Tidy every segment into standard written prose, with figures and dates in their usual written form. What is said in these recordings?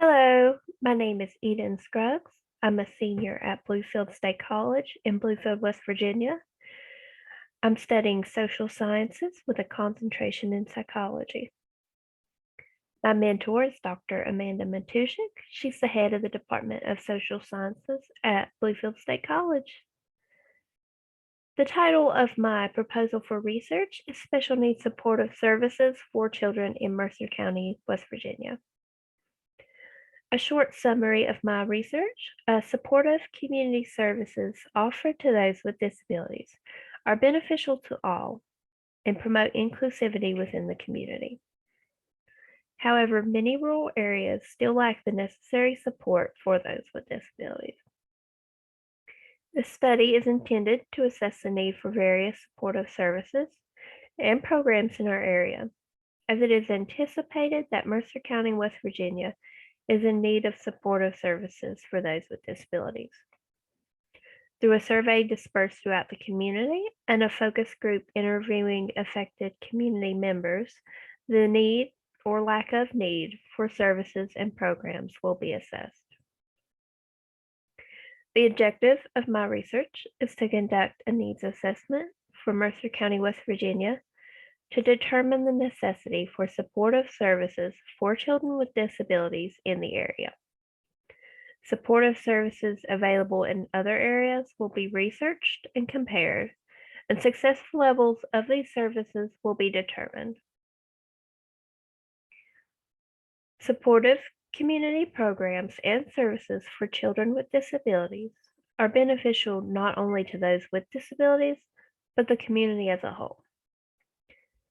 Hello, my name is Eden Scruggs. I'm a senior at Bluefield State College in Bluefield, West Virginia. I'm studying social sciences with a concentration in psychology. My mentor is Dr. Amanda Matushik. She's the head of the Department of Social Sciences at Bluefield State College. The title of my proposal for research is Special Needs Supportive Services for Children in Mercer County, West Virginia. A short summary of my research: supportive community services offered to those with disabilities are beneficial to all and promote inclusivity within the community. However, many rural areas still lack the necessary support for those with disabilities. This study is intended to assess the need for various supportive services and programs in our area, as it is anticipated that Mercer County, West Virginia, is in need of supportive services for those with disabilities. Through a survey dispersed throughout the community and a focus group interviewing affected community members, the need or lack of need for services and programs will be assessed. The objective of my research is to conduct a needs assessment for Mercer County, West Virginia, to determine the necessity for supportive services for children with disabilities in the area. Supportive services available in other areas will be researched and compared, and successful levels of these services will be determined. Supportive community programs and services for children with disabilities are beneficial not only to those with disabilities, but the community as a whole.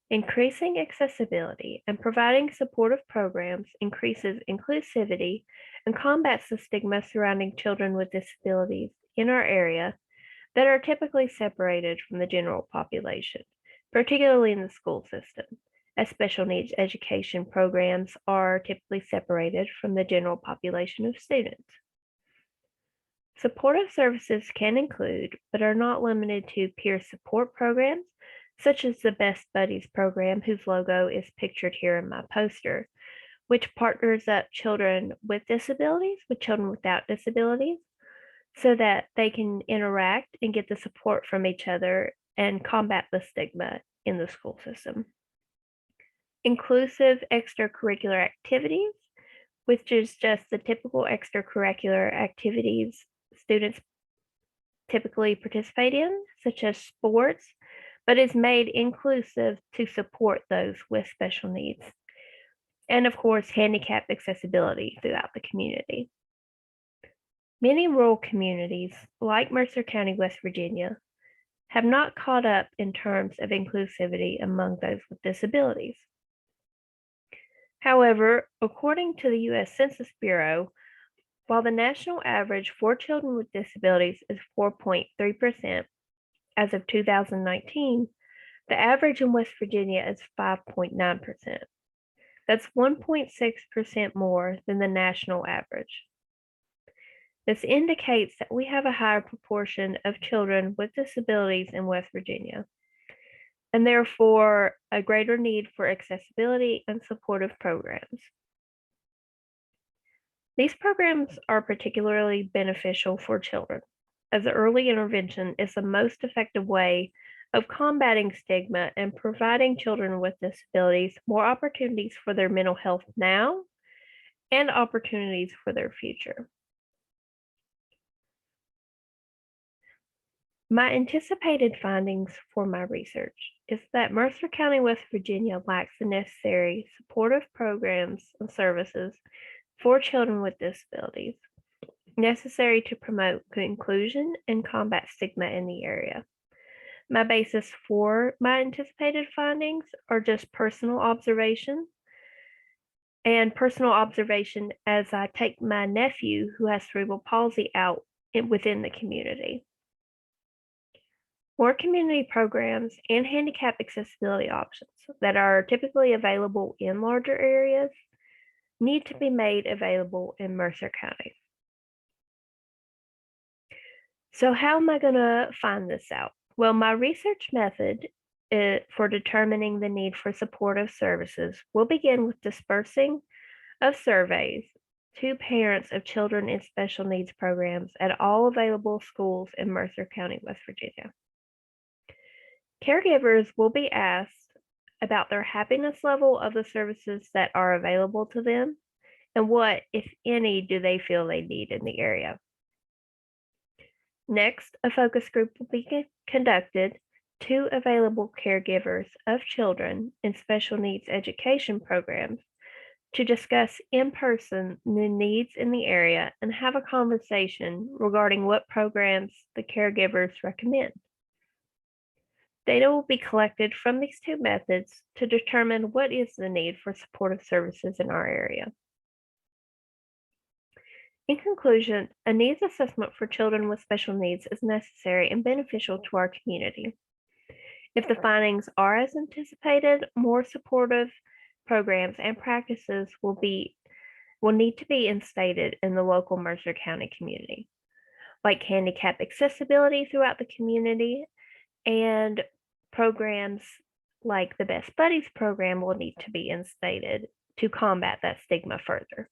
Increasing accessibility and providing supportive programs increases inclusivity and combats the stigma surrounding children with disabilities in our area that are typically separated from the general population, particularly in the school system, as special needs education programs are typically separated from the general population of students. Supportive services can include, but are not limited to, peer support programs, such as the Best Buddies program, whose logo is pictured here in my poster, which partners up children with disabilities with children without disabilities so that they can interact and get the support from each other and combat the stigma in the school system. Inclusive extracurricular activities, which is just the typical extracurricular activities students typically participate in, such as sports, but is made inclusive to support those with special needs. And of course, handicap accessibility throughout the community. Many rural communities, like Mercer County, West Virginia, have not caught up in terms of inclusivity among those with disabilities. However, according to the U.S. Census Bureau, while the national average for children with disabilities is 4.3% as of 2019, the average in West Virginia is 5.9%. That's 1.6% more than the national average. This indicates that we have a higher proportion of children with disabilities in West Virginia, and therefore a greater need for accessibility and supportive programs. These programs are particularly beneficial for children, as early intervention is the most effective way of combating stigma and providing children with disabilities more opportunities for their mental health now and opportunities for their future. My anticipated findings for my research is that Mercer County, West Virginia lacks the necessary supportive programs and services for children with disabilities necessary to promote inclusion and combat stigma in the area. My basis for my anticipated findings are just personal observation as I take my nephew who has cerebral palsy out within the community. More community programs and handicap accessibility options that are typically available in larger areas need to be made available in Mercer County. So how am I going to find this out? Well, my research method for determining the need for supportive services will begin with dispersing of surveys to parents of children in special needs programs at all available schools in Mercer County, West Virginia. Caregivers will be asked about their happiness level of the services that are available to them and what, if any, do they feel they need in the area. Next, a focus group will be conducted to available caregivers of children in special needs education programs to discuss in person the needs in the area and have a conversation regarding what programs the caregivers recommend. Data will be collected from these two methods to determine what is the need for supportive services in our area. In conclusion, a needs assessment for children with special needs is necessary and beneficial to our community. If the findings are as anticipated, more supportive programs and practices will need to be instated in the local Mercer County community, like handicap accessibility throughout the community, and programs like the Best Buddies program will need to be instated to combat that stigma further.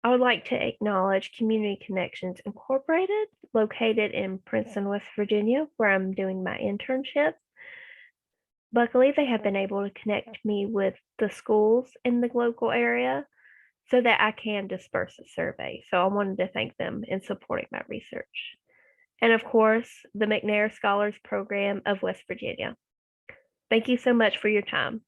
I would like to acknowledge Community Connections Incorporated, located in Princeton, West Virginia, where I'm doing my internship. Luckily, they have been able to connect me with the schools in the local area so that I can disperse a survey. So I wanted to thank them in supporting my research. And of course, the McNair Scholars Program of West Virginia. Thank you so much for your time.